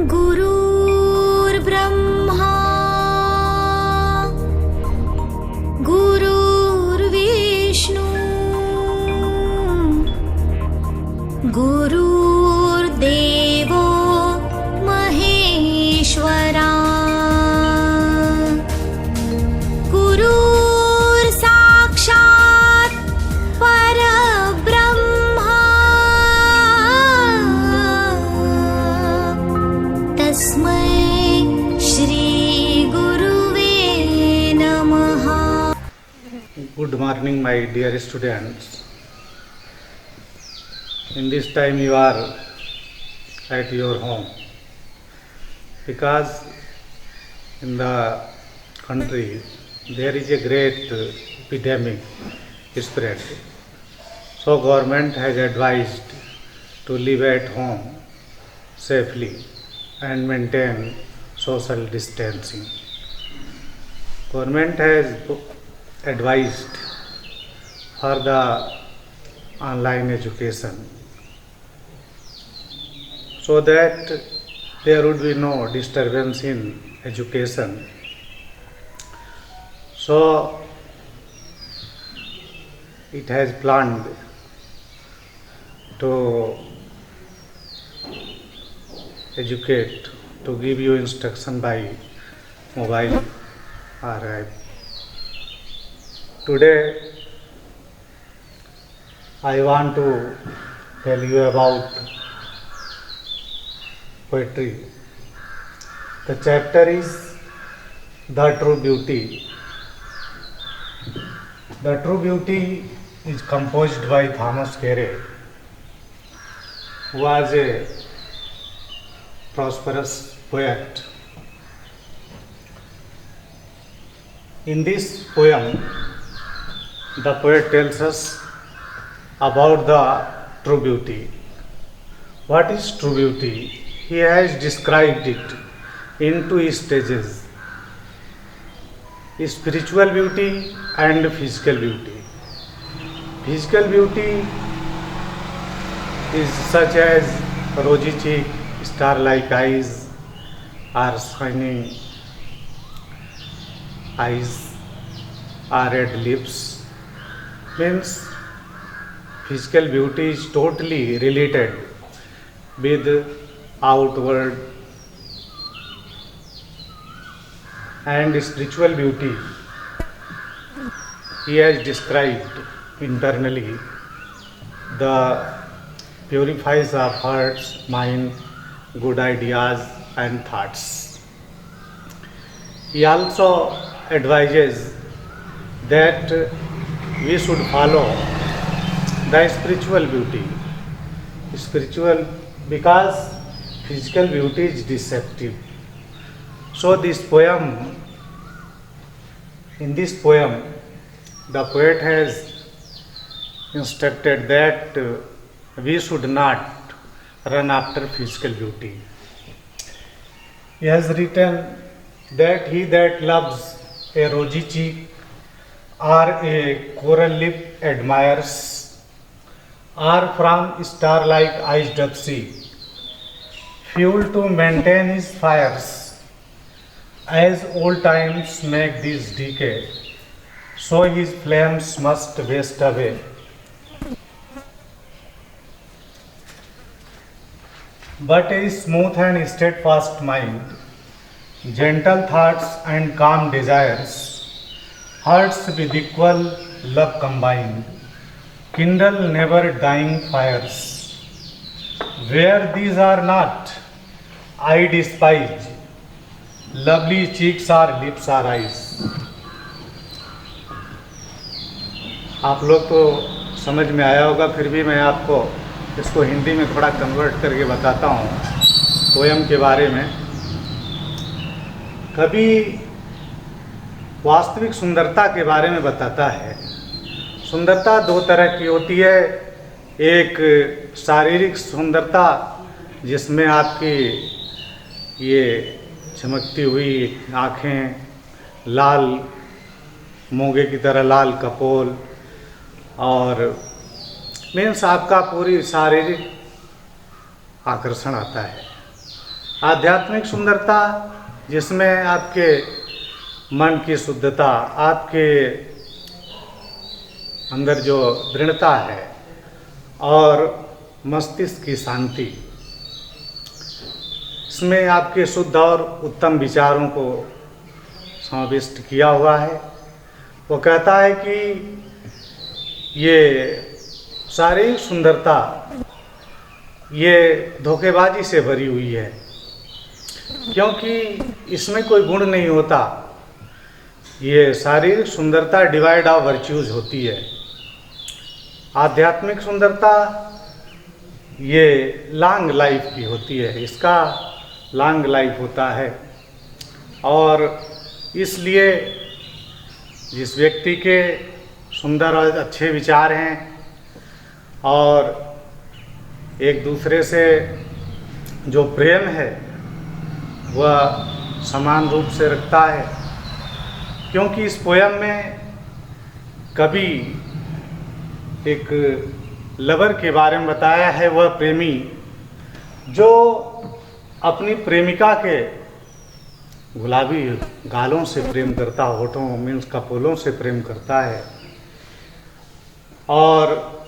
गुरुर्ब्रह्मा गुरुर्विष्णु गुरुर्देवो महेश्वरा गुरुर्साक्षात् परब्रह्मा तस्मै श्री गुरुवे नमः। Good morning, my dear students. In this time you are at your home because in the country there is a great epidemic spread. So government has advised to live at home safely and maintain social distancing. Government has advised for the online education so that there would be no disturbance in education. So it has planned to educate, to give you instruction by mobile or app. Today I want to tell you about poetry. The chapter is The True Beauty. The True Beauty is composed by Thomas Carey, who was a prosperous poet. In this poem, the poet tells us about the true beauty. What is true beauty? He has described it in two stages: spiritual beauty and physical beauty. Physical beauty is such as rosy cheek, star-like eyes, or shining eyes, or red lips. Means physical beauty is totally related with outward, and spiritual beauty he has described internally, the purifies of hearts, mind, good ideas and thoughts. He also advises that we should follow the spiritual beauty. Spiritual, because physical beauty is deceptive. So in this poem, the poet has instructed that we should not run after physical beauty. He has written that he that loves a rosy cheek or a coral lip admires, or from star-like eyes doth see, fuel to maintain his fires, as old times make these decay, so his flames must waste away. But a smooth and steadfast mind, gentle thoughts and calm desires, hearts with equal love combined, kindle never dying fires. Where these are not, I despise lovely cheeks or lips or eyes. आप लोग तो समझ में आया होगा, फिर भी मैं आपको इसको हिंदी में थोड़ा कन्वर्ट करके बताता हूँ पोयम के बारे में। कभी वास्तविक सुंदरता के बारे में बताता है। सुंदरता दो तरह की होती है, एक शारीरिक सुंदरता जिसमें आपकी ये चमकती हुई आँखें, लाल मूंगे की तरह लाल कपोल, और मीन्स आपका पूरी शारीरिक आकर्षण आता है। आध्यात्मिक सुंदरता जिसमें आपके मन की शुद्धता, आपके अंदर जो दृढ़ता है और मस्तिष्क की शांति, इसमें आपके शुद्ध और उत्तम विचारों को समाविष्ट किया हुआ है। वो कहता है कि ये शारीरिक सुंदरता ये धोखेबाजी से भरी हुई है, क्योंकि इसमें कोई गुण नहीं होता। ये शारीरिक सुंदरता डिवाइड ऑफ वर्च्यूज होती है। आध्यात्मिक सुंदरता ये लॉन्ग लाइफ की होती है, इसका लॉन्ग लाइफ होता है। और इसलिए जिस व्यक्ति के सुंदर और अच्छे विचार हैं और एक दूसरे से जो प्रेम है वह समान रूप से रखता है, क्योंकि इस पोयम में कभी एक लवर के बारे में बताया है। वह प्रेमी जो अपनी प्रेमिका के गुलाबी गालों से प्रेम करता, होठों मीन्स कपोलों से प्रेम करता है, और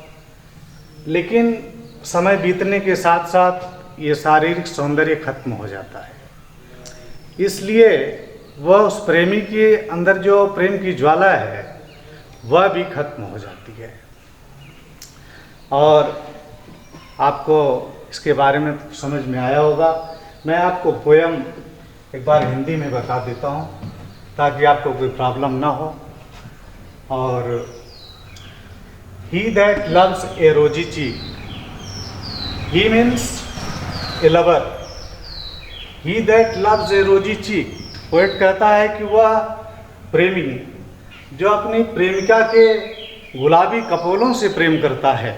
लेकिन समय बीतने के साथ साथ ये शारीरिक सौंदर्य खत्म हो जाता है। इसलिए वह उस प्रेमी के अंदर जो प्रेम की ज्वाला है वह भी खत्म हो जाती है। और आपको इसके बारे में समझ में आया होगा। मैं आपको पोयम एक बार हिंदी में बता देता हूँ ताकि आपको कोई प्रॉब्लम ना हो। और ही that loves a rosy cheek, he means a lover. He that loves a rosy cheek, poet कहता है कि वह प्रेमी जो अपनी प्रेमिका के गुलाबी कपोलों से प्रेम करता है।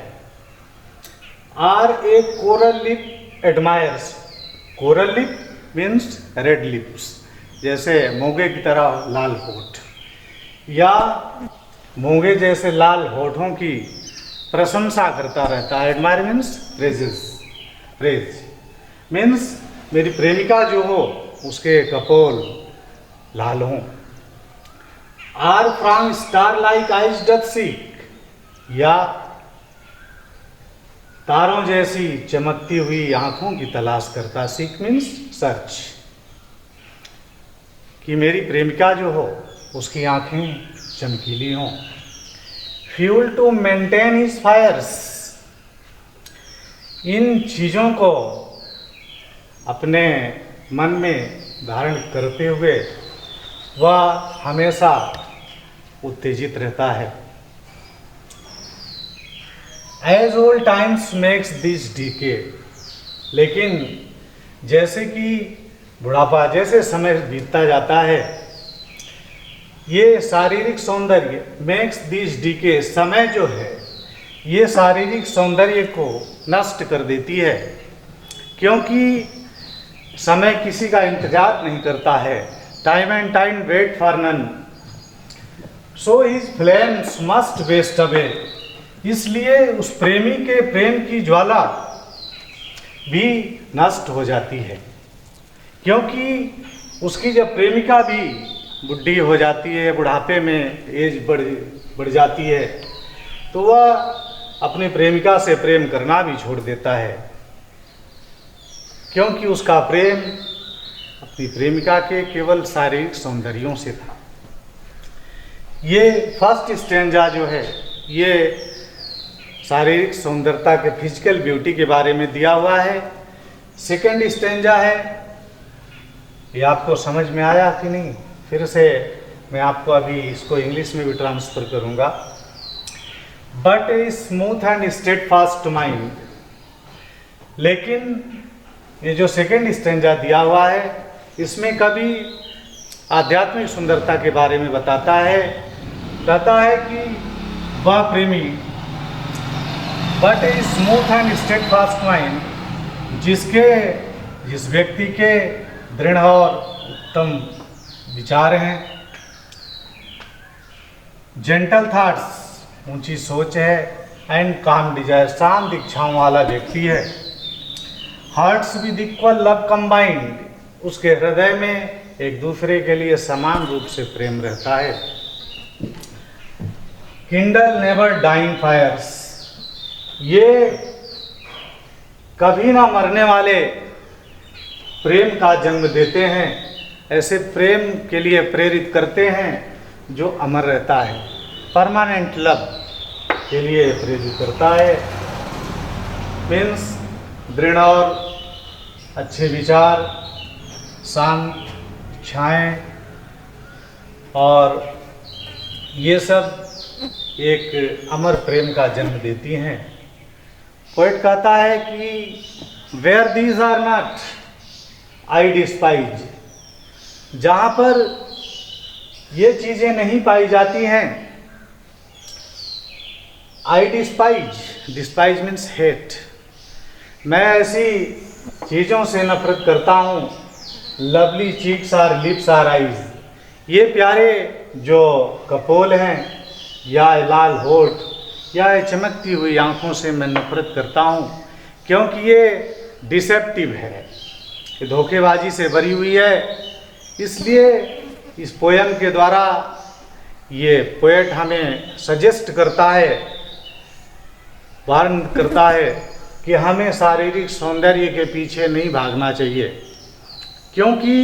Or a coral lip admires, coral lip means red lips, जैसे मोंगे की तरह लाल होठ, या मोंगे जैसे लाल होठों की प्रशंसा करता रहता है। Admire means praises, praise means मेरी प्रेमिका जो हो उसके कपोल लाल हों। Or from star like eyes doth seek, या तारों जैसी चमकती हुई आंखों की तलाश करता। सीक मीन्स सर्च, कि मेरी प्रेमिका जो हो उसकी आंखें चमकीली हों। Fuel to maintain his fires, इन चीज़ों को अपने मन में धारण करते हुए वह हमेशा उत्तेजित रहता है। As old times makes this decay, लेकिन जैसे कि बुढ़ापा, जैसे समय बीतता जाता है, ये शारीरिक सौंदर्य मेक्स दिस डीके, समय जो है ये शारीरिक सौंदर्य को नष्ट कर देती है, क्योंकि समय किसी का इंतजार नहीं करता है। Time and time wait for none, so his flames must waste away. इसलिए उस प्रेमी के प्रेम की ज्वाला भी नष्ट हो जाती है, क्योंकि उसकी जब प्रेमिका भी बुढ़ी हो जाती है, बुढ़ापे में एज बढ़ जाती है, तो वह अपनी प्रेमिका से प्रेम करना भी छोड़ देता है, क्योंकि उसका प्रेम अपनी प्रेमिका के केवल शारीरिक सौंदर्यों से था। ये फर्स्ट स्टैंजा जो है ये शारीरिक सुंदरता के फिजिकल ब्यूटी के बारे में दिया हुआ है। सेकंड स्टैंजा है, ये आपको समझ में आया कि नहीं? फिर से मैं आपको अभी इसको इंग्लिश में भी ट्रांसफर करूंगा। But a smooth and state fast mind, लेकिन ये जो सेकंड स्टैंजा दिया हुआ है इसमें कभी आध्यात्मिक सुंदरता के बारे में बताता है। कहता है कि वह प्रेमी but a smooth and state fast mind, जिस व्यक्ति के दृढ़ और उत्तम विचार हैं, जेंटल थॉट्स, ऊंची सोच है, एंड काम डिजायर, शांत इच्छाओं वाला व्यक्ति है, hearts with equal love combined, उसके हृदय में एक दूसरे के लिए समान रूप से प्रेम रहता है। किंडल नेवर डाइंग फायर्स, ये कभी ना मरने वाले प्रेम का जन्म देते हैं, ऐसे प्रेम के लिए प्रेरित करते हैं जो अमर रहता है, परमानेंट लव के लिए प्रेरित करता है। मीन्स दृढ़ और अच्छे विचार, शांत इच्छाएं, और ये सब एक अमर प्रेम का जन्म देती हैं। पोएट कहता है कि where these are not I despise, जहाँ पर ये चीज़ें नहीं पाई जाती हैं, I despise, despise means hate, मैं ऐसी चीज़ों से नफरत करता हूँ। Lovely cheeks or lips or eyes, ये प्यारे जो कपोल हैं या लाल होठ या चमकती हुई आंखों से मैं नफरत करता हूँ, क्योंकि ये डिसेप्टिव है, ये धोखेबाजी से भरी हुई है। इसलिए इस पोयम के द्वारा ये पोएट हमें सजेस्ट करता है, वार्न करता है कि हमें शारीरिक सौंदर्य के पीछे नहीं भागना चाहिए, क्योंकि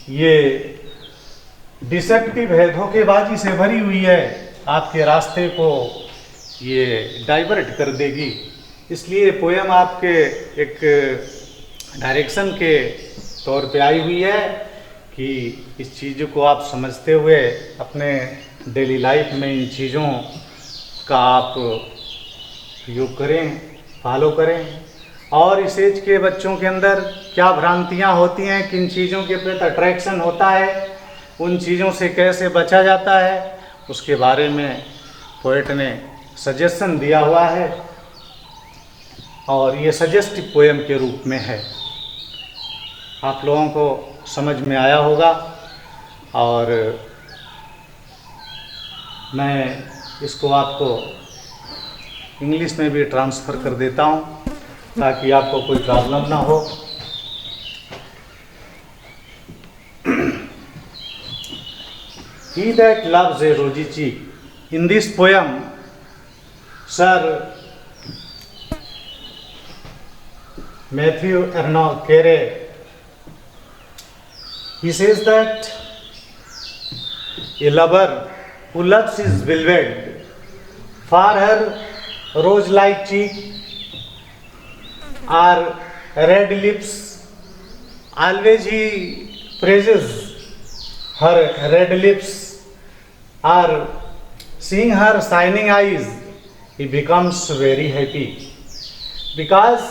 ये डिसेप्टिव है, धोखेबाजी से भरी हुई है, आपके रास्ते को ये डाइवर्ट कर देगी। इसलिए पोयम आपके एक डायरेक्शन के तौर पे आई हुई है कि इस चीज़ को आप समझते हुए अपने डेली लाइफ में इन चीज़ों का आप योग करें, फॉलो करें। और इस एज के बच्चों के अंदर क्या भ्रांतियाँ होती हैं, किन चीज़ों के प्रति अट्रैक्शन होता है, उन चीज़ों से कैसे बचा जाता है, उसके बारे में पोएट ने सजेशन दिया हुआ है, और ये सजेस्टिव पोएम के रूप में है। आप लोगों को समझ में आया होगा, और मैं इसको आपको इंग्लिश में भी ट्रांसफ़र कर देता हूँ ताकि आपको कोई प्रॉब्लम ना हो। He that loves a rosy cheek. In this poem, Sir Matthew Arnaud Carey, he says that a lover who loves his beloved for her rose-like cheek or red lips, always he praises her red lips, or seeing her shining eyes, he becomes very happy. Because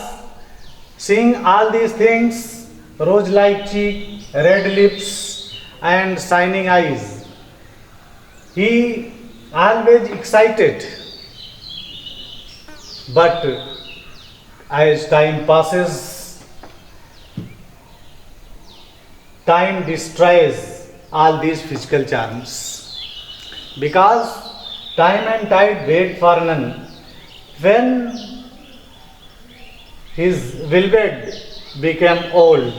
seeing all these things, rose-like cheek, red lips, and shining eyes, he always excited. But as time passes, time destroys all these physical charms. Because time and tide wait for none. When his beloved became old,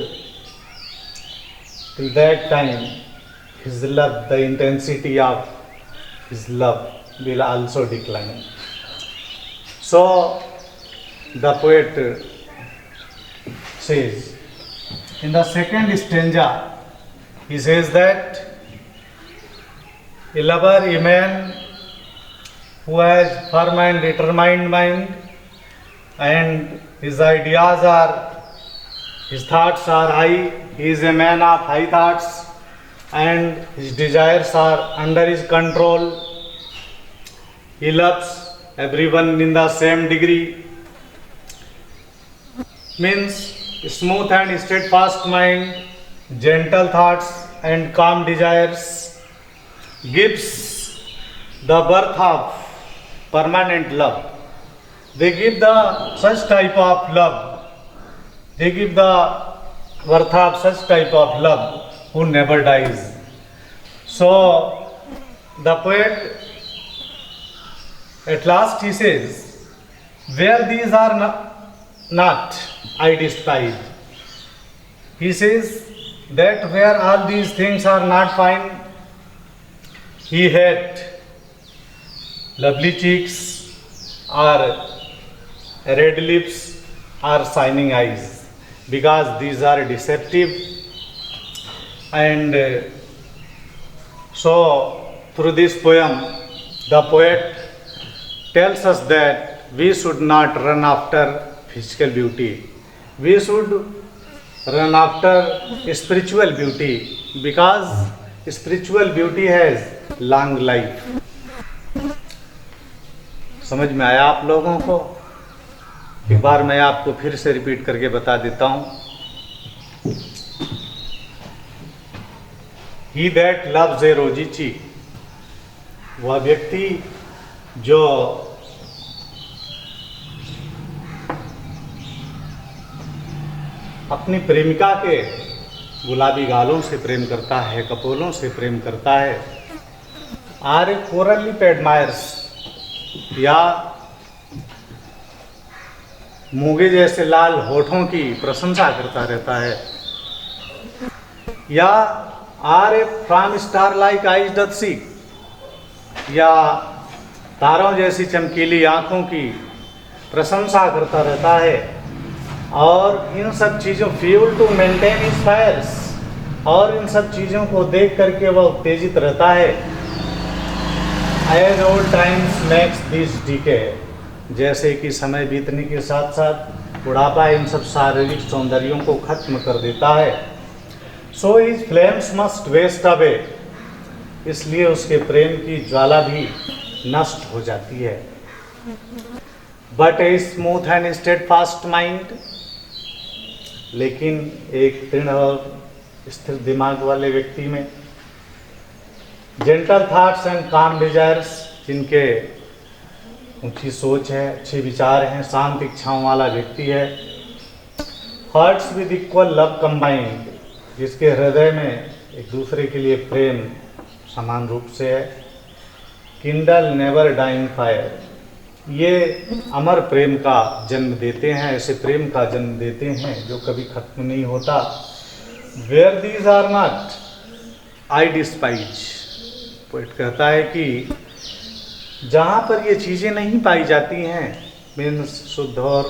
till that time his love, the intensity of his love will also decline. So the poet says, in the second stanza, he says that a lover, a man who has firm and determined mind, and his ideas are, his thoughts are high, he is a man of high thoughts, and his desires are under his control. He loves everyone in the same degree. Means smooth and steadfast mind, gentle thoughts and calm desires, gives the birth of permanent love. They give the such type of love. They give the birth of such type of love who never dies. So the poet at last he says, where these are not, I despise. He says that where all these things are not fine, he hates lovely cheeks or red lips or shining eyes, because these are deceptive. And so through this poem, the poet tells us that we should not run after physical beauty. We should run after spiritual beauty, because spiritual beauty has long life. समझ में आया आप लोगों को? एक बार मैं आपको फिर से रिपीट करके बता देता हूँ. He that loves a rosy cheek, वह व्यक्ति जो अपनी प्रेमिका के गुलाबी गालों से प्रेम करता है, कपोलों से प्रेम करता है, or a coral lip admires, या मूंगे जैसे लाल होठों की प्रशंसा करता रहता है, या or a from star like eyes doth seek, या तारों जैसी चमकीली आंखों की प्रशंसा करता रहता है, और इन सब चीज़ों fuel to maintain his fires, और इन सब चीज़ों को देख करके वह उत्तेजित रहता है. As old times makes this decay, जैसे कि समय बीतने के साथ साथ बुढ़ापा इन सब शारीरिक सौंदर्यों को खत्म कर देता है. So his flames must waste away, इसलिए उसके प्रेम की ज्वाला भी नष्ट हो जाती है. But a smooth and steadfast mind, लेकिन एक दृढ़ और स्थिर दिमाग वाले व्यक्ति में, जेंटल थॉट्स एंड काम डिजायर्स, जिनके ऊंची सोच है, अच्छे विचार हैं, शांत इच्छाओं वाला व्यक्ति है. Hearts with equal love combined, जिसके हृदय में एक दूसरे के लिए प्रेम समान रूप से है. किंडल नेवर डाइंग फायर, ये अमर प्रेम का जन्म देते हैं, ऐसे प्रेम का जन्म देते हैं जो कभी खत्म नहीं होता. Where these are not I despise, poet कहता है कि जहाँ पर ये चीज़ें नहीं पाई जाती हैं, मीन्स शुद्ध और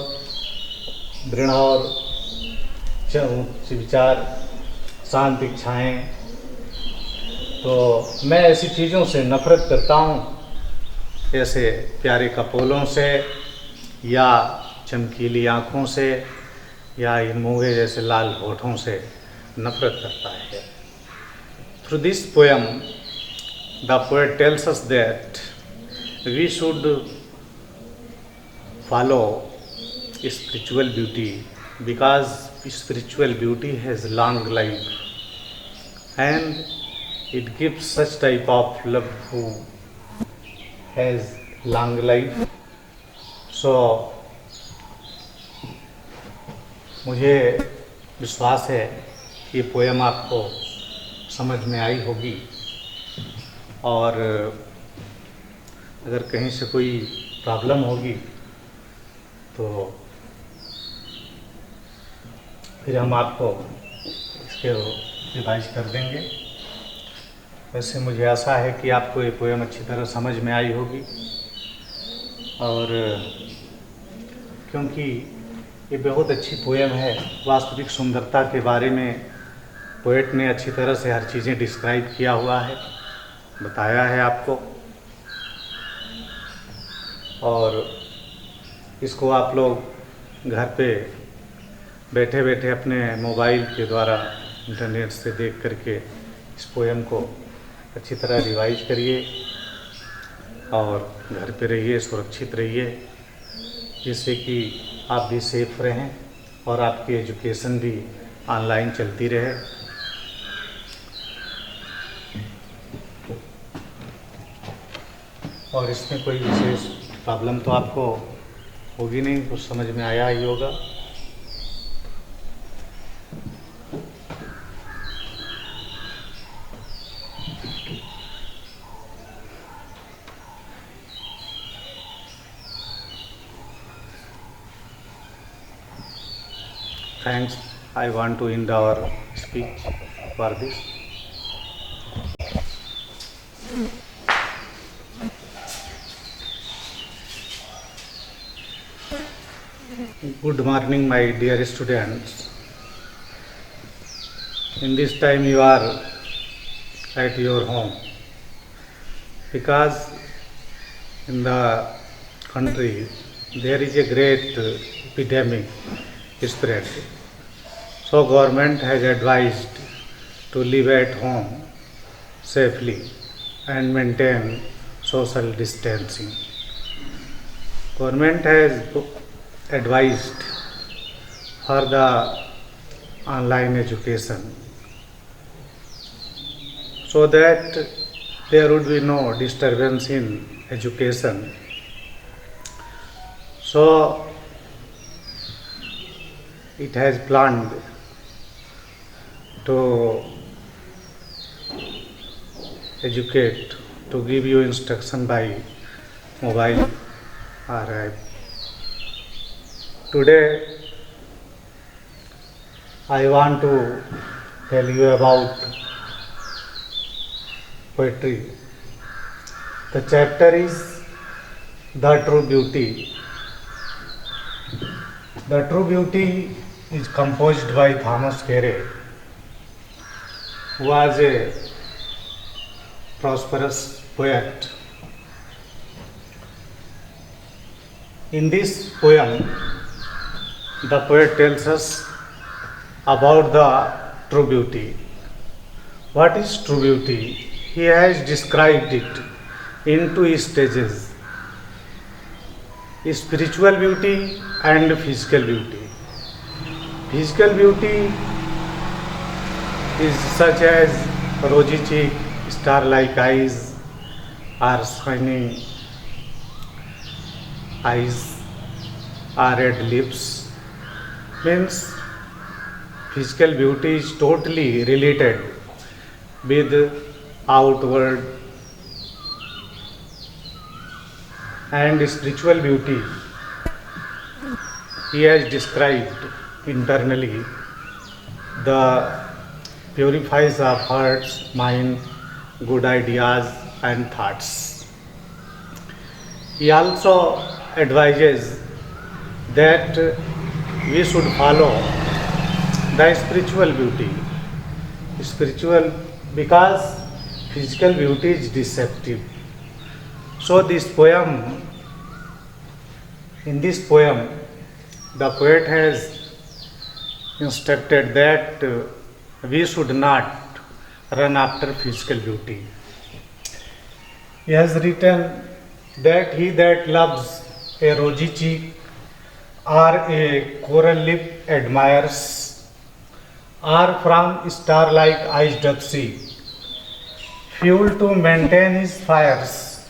दृढ़ और उच्च विचार, शांत इच्छाएँ, तो मैं ऐसी चीज़ों से नफरत करता हूँ. ऐसे प्यारे कपोलों से, या चमकीली आँखों से, या इन मूंगे जैसे लाल होठों से नफरत करता है. Through this poem the poet tells us that we should follow spiritual beauty, because spiritual beauty has long life and it gives such type of love who has long life. So मुझे विश्वास है कि poem आपको समझ में आई होगी, और अगर कहीं से कोई प्रॉब्लम होगी तो फिर हम आपको इसके रिवाइज कर देंगे. वैसे मुझे आशा है कि आपको ये पोएम अच्छी तरह समझ में आई होगी, और क्योंकि ये बहुत अच्छी पोएम है, वास्तविक सुंदरता के बारे में पोएट ने अच्छी तरह से हर चीज़ें डिस्क्राइब किया हुआ है, बताया है आपको, और इसको आप लोग घर पे बैठे बैठे अपने मोबाइल के द्वारा इंटरनेट से देख करके इस पोएम को अच्छी तरह रिवाइज करिए, और घर पे रहिए, सुरक्षित रहिए, जिससे कि आप भी सेफ रहें और आपकी एजुकेशन भी ऑनलाइन चलती रहे. और इसमें कोई विशेष प्रॉब्लम तो आपको होगी नहीं, कुछ समझ में आया ही होगा. thanks. I want to end our speech for this. Good morning, my dear students. In this time you are at your home because in the country there is a great epidemic spread. So government has advised to live at home safely and maintain social distancing. Government has advised for the online education so that there would be no disturbance in education. So it has planned to educate, to give you instruction by mobile or app. Today I want to tell you about poetry. The chapter is The True Beauty. The True Beauty is composed by Thomas Carey, who was a prosperous poet. In this poem, the poet tells us about the true beauty. What is true beauty? He has described it in two stages: spiritual beauty and physical beauty. Physical beauty is such as rosy cheek, star-like eyes, or shining eyes, or red lips. Means physical beauty is totally related with outward, and spiritual beauty he has described internally, the purifies of hearts, mind, good ideas and thoughts. He also advises that we should follow the spiritual beauty. Spiritual, because physical beauty is deceptive. So in this poem, the poet has instructed that we should not run after physical beauty. He has written that he that loves a rosy cheek or a coral lip admires, or from star-like eyes doth see, fuel to maintain his fires,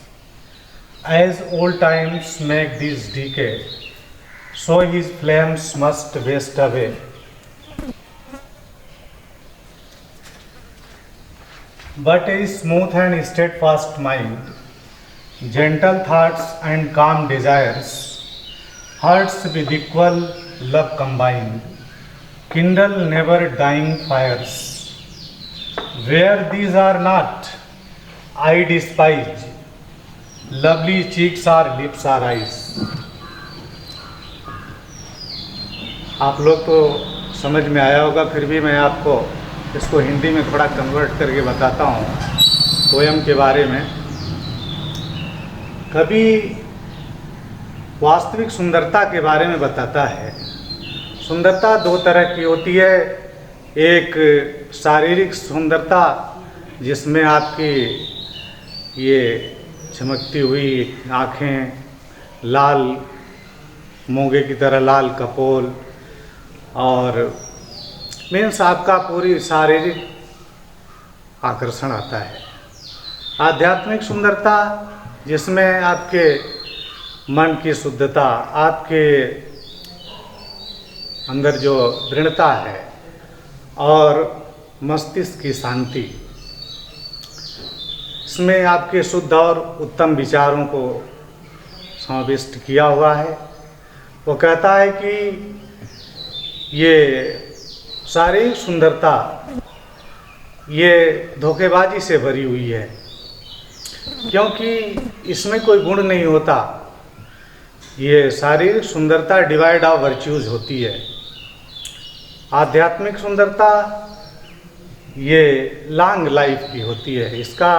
as old times make these decay, so his flames must waste away. But a smooth and steadfast mind, gentle thoughts and calm desires, hearts with equal love combined, kindle never dying fires. Where these are not, I despise lovely cheeks or lips or eyes. आप लोग तो समझ में आया होगा, फिर भी मैं आपको इसको हिंदी में थोड़ा कन्वर्ट करके बताता हूँ पोयम के बारे में। कभी वास्तविक सुंदरता के बारे में बताता है। सुंदरता दो तरह की होती है, एक शारीरिक सुंदरता जिसमें आपकी ये चमकती हुई आँखें, लाल मूंगे की तरह लाल कपोल, और मीन्स आपका पूरी शारीरिक आकर्षण आता है। आध्यात्मिक सुंदरता जिसमें आपके मन की शुद्धता, आपके अंदर जो दृढ़ता है और मस्तिष्क की शांति, इसमें आपके शुद्ध और उत्तम विचारों को समाविष्ट किया हुआ है। वो कहता है कि ये शारीरिक सुंदरता ये धोखेबाजी से भरी हुई है, क्योंकि इसमें कोई गुण नहीं होता। ये शारीरिक सुंदरता डिवाइड ऑफ वर्च्यूज होती है। आध्यात्मिक सुंदरता ये लॉन्ग लाइफ की होती है, इसका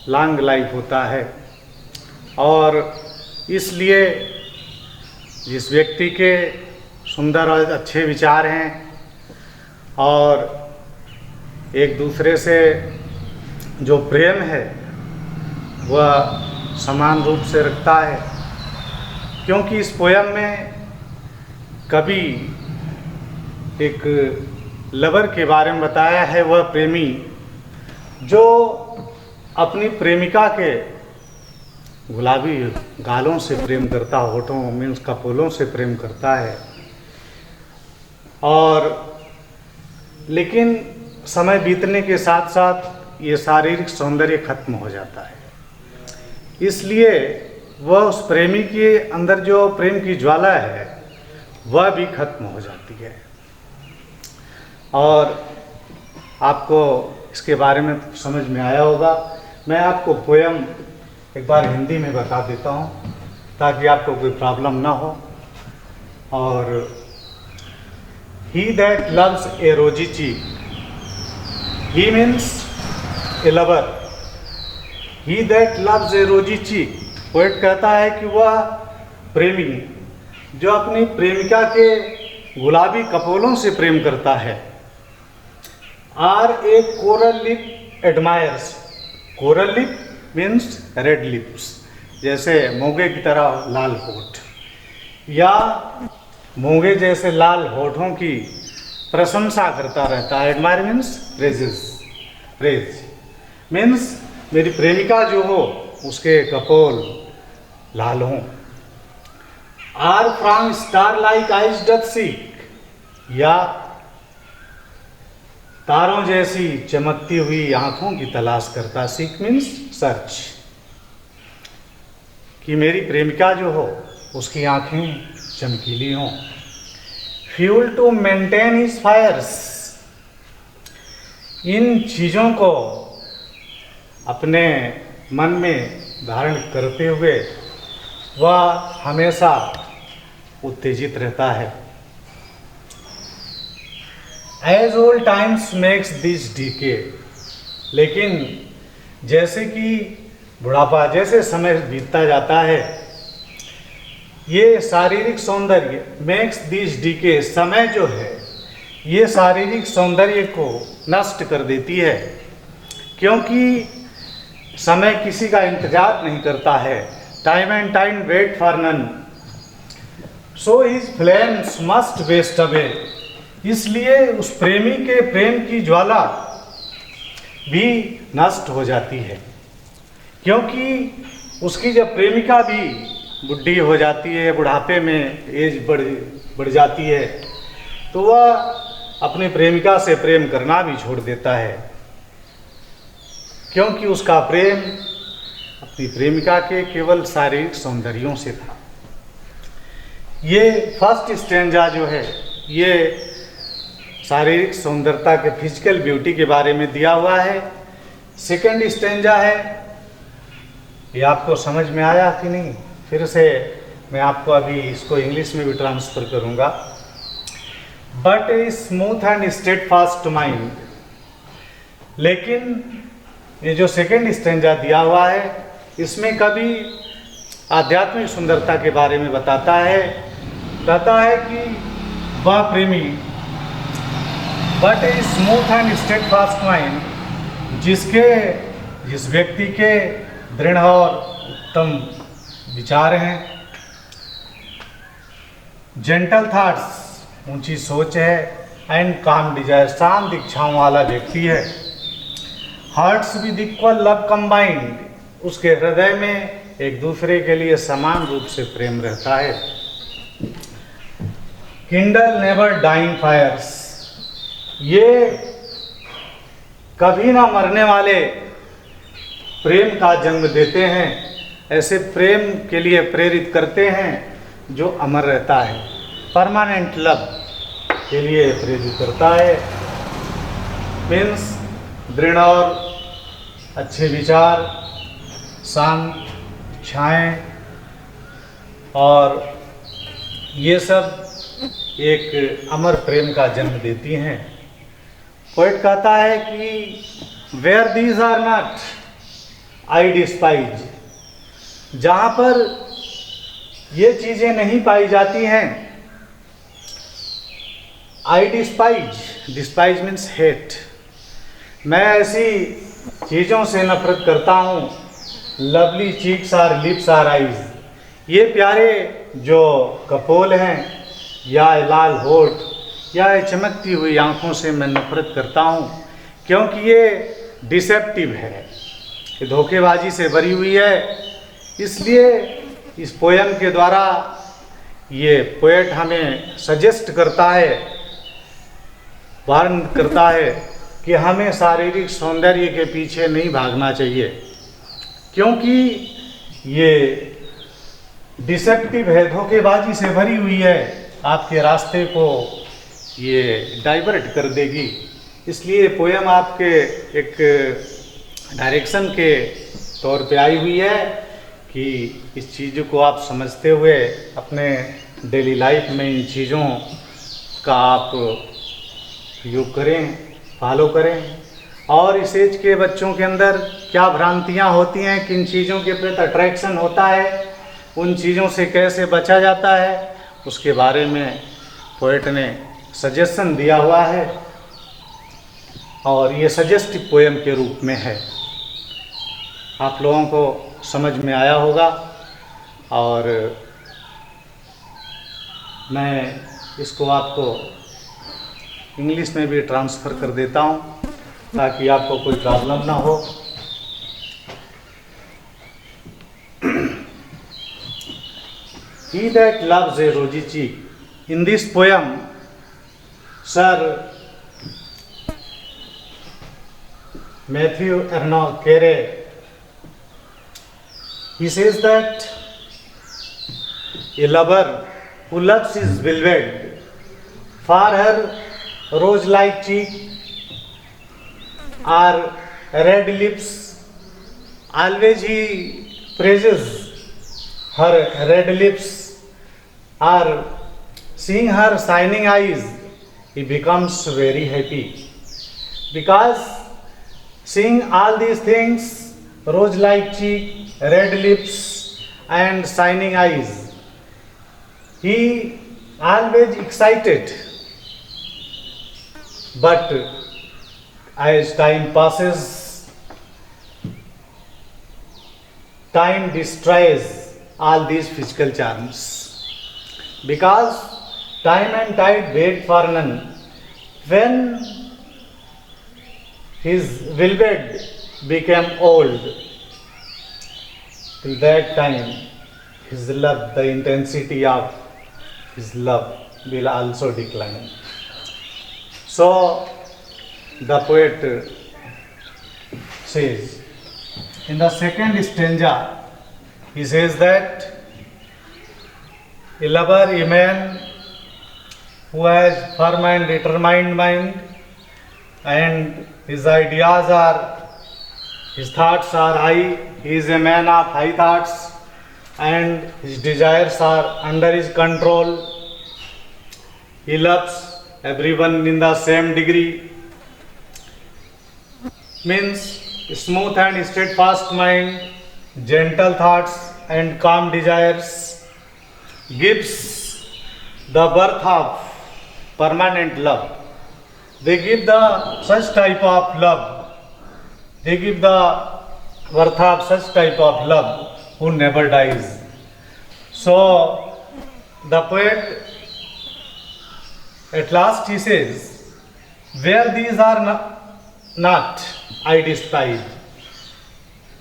लॉन्ग लाइफ होता है। और इसलिए जिस व्यक्ति के सुंदर और अच्छे विचार हैं और एक दूसरे से जो प्रेम है वह समान रूप से रखता है, क्योंकि इस पोयम में कभी एक लवर के बारे में बताया है। वह प्रेमी जो अपनी प्रेमिका के गुलाबी गालों से प्रेम करता, होठों मीन्स कपोलों से प्रेम करता है, और लेकिन समय बीतने के साथ साथ ये शारीरिक सौंदर्य खत्म हो जाता है। इसलिए वह उस प्रेमी के अंदर जो प्रेम की ज्वाला है वह भी खत्म हो जाती है। और आपको इसके बारे में समझ में आया होगा। मैं आपको पोयम एक बार हिंदी में बता देता हूँ ताकि आपको कोई प्रॉब्लम ना हो। और ही that loves a rosy cheek, he means a lover. He that loves a rosy cheek, poet कहता है कि वह प्रेमी जो अपनी प्रेमिका के गुलाबी कपोलों से प्रेम करता है। Or a coral lip admires, coral lip means red lips, जैसे मोंगे की तरह लाल होठ, या मोंगे जैसे लाल होठों की प्रशंसा करता रहता है। Admire means praises, praise means मेरी प्रेमिका जो हो उसके कपोल लाल हों। Or from star like eyes doth seek, या तारों जैसी चमकती हुई आंखों की तलाश करता। सीक मीन्स सर्च, कि मेरी प्रेमिका जो हो उसकी आंखें चमकीली हों। Fuel to maintain his fires, इन चीज़ों को अपने मन में धारण करते हुए वह हमेशा उत्तेजित रहता है। As old times makes this decay, लेकिन जैसे कि बुढ़ापा, जैसे समय बीतता जाता है, ये शारीरिक सौंदर्य मेक्स दिस डीके, समय जो है ये शारीरिक सौंदर्य को नष्ट कर देती है, क्योंकि समय किसी का इंतजार नहीं करता है। Time and time wait for none, so his flames must waste away, इसलिए उस प्रेमी के प्रेम की ज्वाला भी नष्ट हो जाती है, क्योंकि उसकी जब प्रेमिका भी बुढ़ी हो जाती है, बुढ़ापे में एज बढ़ जाती है, तो वह अपनी प्रेमिका से प्रेम करना भी छोड़ देता है, क्योंकि उसका प्रेम अपनी प्रेमिका के केवल शारीरिक सौंदर्यों से था। ये फर्स्ट स्टैंजा जो है ये शारीरिक सुंदरता के फिजिकल ब्यूटी के बारे में दिया हुआ है। सेकंड स्टैंजा है, ये आपको समझ में आया कि नहीं? फिर से मैं आपको अभी इसको इंग्लिश में भी ट्रांसफर करूंगा। But a smooth and steadfast mind, लेकिन ये जो सेकंड स्टैंजा दिया हुआ है इसमें कभी आध्यात्मिक सुंदरता के बारे में बताता है। कहता है कि वह प्रेमी but a smooth and steadfast mind, जिस व्यक्ति के दृढ़ और उत्तम विचार हैं, जेंटल थॉट्स, ऊंची सोच है, एंड काम डिजायर, शांत इच्छाओं वाला व्यक्ति है। Hearts with equal love combined, उसके हृदय में एक दूसरे के लिए समान रूप से प्रेम रहता है। किंडल नेवर डाइंग फायर्स, ये कभी ना मरने वाले प्रेम का जन्म देते हैं, ऐसे प्रेम के लिए प्रेरित करते हैं जो अमर रहता है। परमानेंट लव, के लिए प्रेरित करता है। मीन्स दृढ़ और अच्छे विचार, शांत इच्छाएं, और ये सब एक अमर प्रेम का जन्म देती हैं। पोएट कहता है कि where these are not I despise, जहाँ पर ये चीज़ें नहीं पाई जाती हैं, I despise, despise means hate, मैं ऐसी चीज़ों से नफरत करता हूँ। Lovely cheeks or lips or eyes, ये प्यारे जो कपोल हैं या लाल होठ या चमकती हुई आंखों से मैं नफरत करता हूँ, क्योंकि ये डिसेप्टिव है, ये धोखेबाजी से भरी हुई है। इसलिए इस पोयम के द्वारा ये पोएट हमें सजेस्ट करता है, वार्न करता है कि हमें शारीरिक सौंदर्य के पीछे नहीं भागना चाहिए, क्योंकि ये डिसेप्टिव है, धोखेबाजी से भरी हुई है, आपके रास्ते को ये डाइवर्ट कर देगी। इसलिए पोयम आपके एक डायरेक्शन के तौर पे आई हुई है कि इस चीज़ को आप समझते हुए अपने डेली लाइफ में इन चीज़ों का आप योग करें, फॉलो करें। और इस एज के बच्चों के अंदर क्या भ्रांतियाँ होती हैं, किन चीज़ों के प्रति अट्रैक्शन होता है, उन चीज़ों से कैसे बचा जाता है, उसके बारे में पोएट ने सजेशन दिया हुआ है, और ये सजेस्टिव पोएम के रूप में है। आप लोगों को समझ में आया होगा, और मैं इसको आपको इंग्लिश में भी ट्रांसफ़र कर देता हूँ ताकि आपको कोई प्रॉब्लम ना हो। He that loves a rosy cheek. In this poem, Sir Matthew Arnold Carey, he says that a lover who loves his beloved for her rose-like cheek or red lips, always he praises her red lips, or seeing her shining eyes, he becomes very happy. Because seeing all these things, rose-like cheek, red lips, and shining eyes, he always excited. But as time passes, time destroys all these physical charms. Because time and tide wait for none. When his beloved became old, till that time his love, the intensity of his love will also decline. So the poet says, in the second stanza, he says that a lover, a man who has firm and determined mind, and his ideas are, his thoughts are high, he is a man of high thoughts, and his desires are under his control. He loves everyone in the same degree. Means smooth and steadfast mind, gentle thoughts and calm desires, gives the birth of permanent love. They give the such type of love. They give the birth of such type of love who never dies. So the poet at last he says, where these are not, I despise.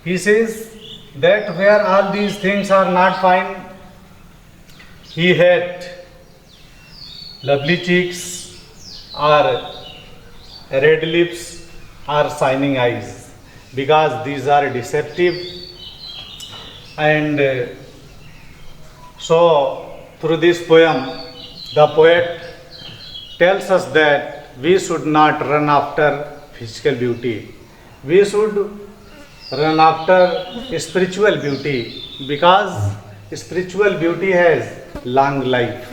He says that where all these things are not fine, he hate lovely cheeks or red lips or shining eyes, because these are deceptive. And so through this poem the poet tells us that we should not run after physical beauty. We should run after spiritual beauty because spiritual beauty has long life.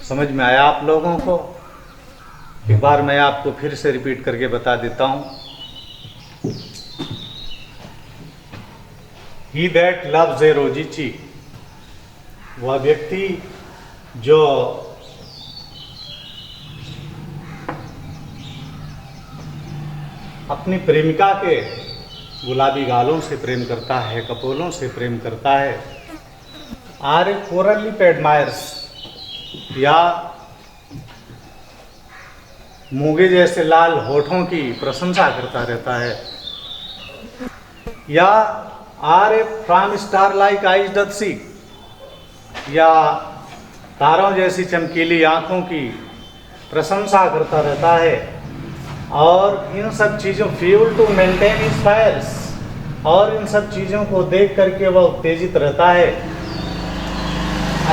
समझ में आया आप लोगों को? एक बार मैं आपको फिर से रिपीट करके बता देता हूँ. He that loves a rosy cheek, वह व्यक्ति जो अपनी प्रेमिका के गुलाबी गालों से प्रेम करता है, कपोलों से प्रेम करता है, or a coral lip admires, या मूंगे जैसे लाल होठों की प्रशंसा करता रहता है, या or a from star like eyes doth seek, या तारों जैसी चमकीली आंखों की प्रशंसा करता रहता है, और इन सब चीज़ों fuel to maintain his fires, और इन सब चीज़ों को देख करके वह उत्तेजित रहता है.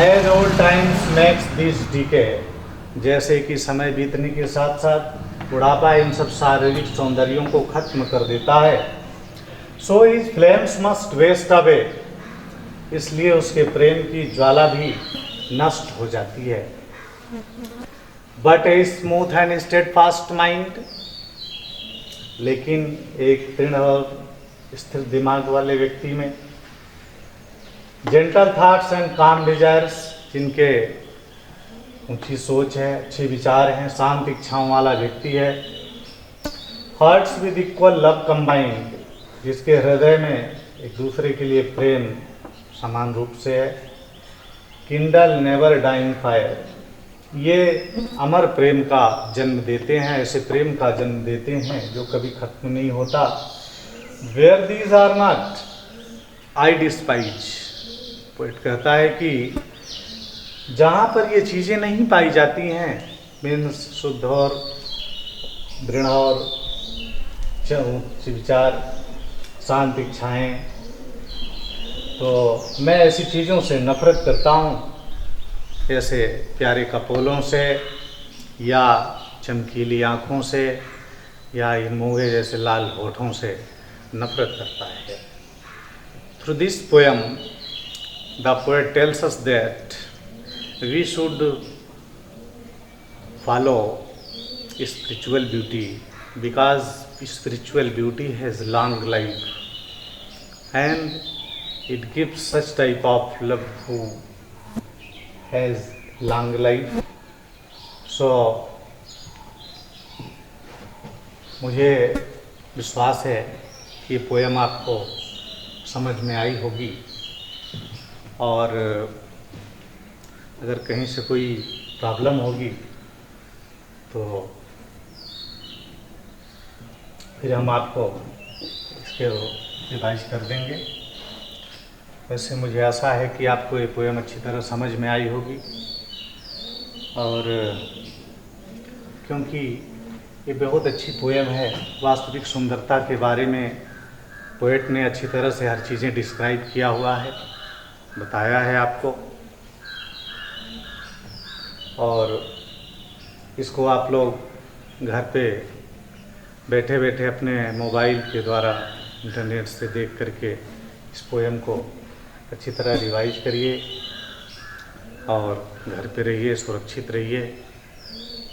As old times makes this decay, जैसे कि समय बीतने के साथ साथ बुढ़ापा इन सब शारीरिक सौंदर्यों को खत्म कर देता है. So his flames must waste away, इसलिए उसके प्रेम की ज्वाला भी नष्ट हो जाती है. But a smooth and steadfast mind, लेकिन एक दृढ़ और स्थिर दिमाग वाले व्यक्ति में, जेंटल थॉट्स एंड काम डिजायर्स, जिनके ऊंची सोच है, अच्छे विचार हैं, शांत इच्छाओं वाला व्यक्ति है. Hearts with equal love combined, जिसके हृदय में एक दूसरे के लिए प्रेम समान रूप से है. किंडल नेवर डाइंग फायर, ये अमर प्रेम का जन्म देते हैं, ऐसे प्रेम का जन्म देते हैं जो कभी खत्म नहीं होता. Where these are not I despise, poet कहता है कि जहाँ पर ये चीज़ें नहीं पाई जाती हैं, मीन्स शुद्ध और दृढ़ और उच्च विचार, शांत इच्छाएँ, तो मैं ऐसी चीज़ों से नफरत करता हूँ, जैसे प्यारे कपोलों से, या चमकीली आँखों से, या इन मूंगे जैसे लाल होठों से नफरत करता है. Through this poem the poet tells us that we should follow spiritual beauty because spiritual beauty has long life and it gives such type of love who has long life. So मुझे विश्वास है ये poem आपको समझ में आई होगी, और अगर कहीं से कोई प्रॉब्लम होगी तो फिर हम आपको इसके रिवाइज कर देंगे. वैसे मुझे आशा है कि आपको ये पोएम अच्छी तरह समझ में आई होगी, और क्योंकि ये बहुत अच्छी पोएम है, वास्तविक सुंदरता के बारे में पोएट ने अच्छी तरह से हर चीज़ें डिस्क्राइब किया हुआ है, बताया है आपको, और इसको आप लोग घर पे बैठे बैठे अपने मोबाइल के द्वारा इंटरनेट से देख करके इस पोएम को अच्छी तरह रिवाइज करिए, और घर पे रहिए, सुरक्षित रहिए,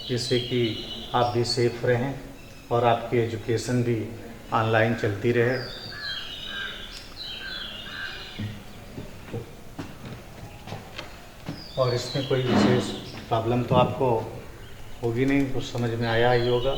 जिससे कि आप भी सेफ रहें और आपकी एजुकेशन भी ऑनलाइन चलती रहे. और इसमें कोई विशेष प्रॉब्लम तो आपको होगी नहीं, कुछ समझ में आया ही होगा.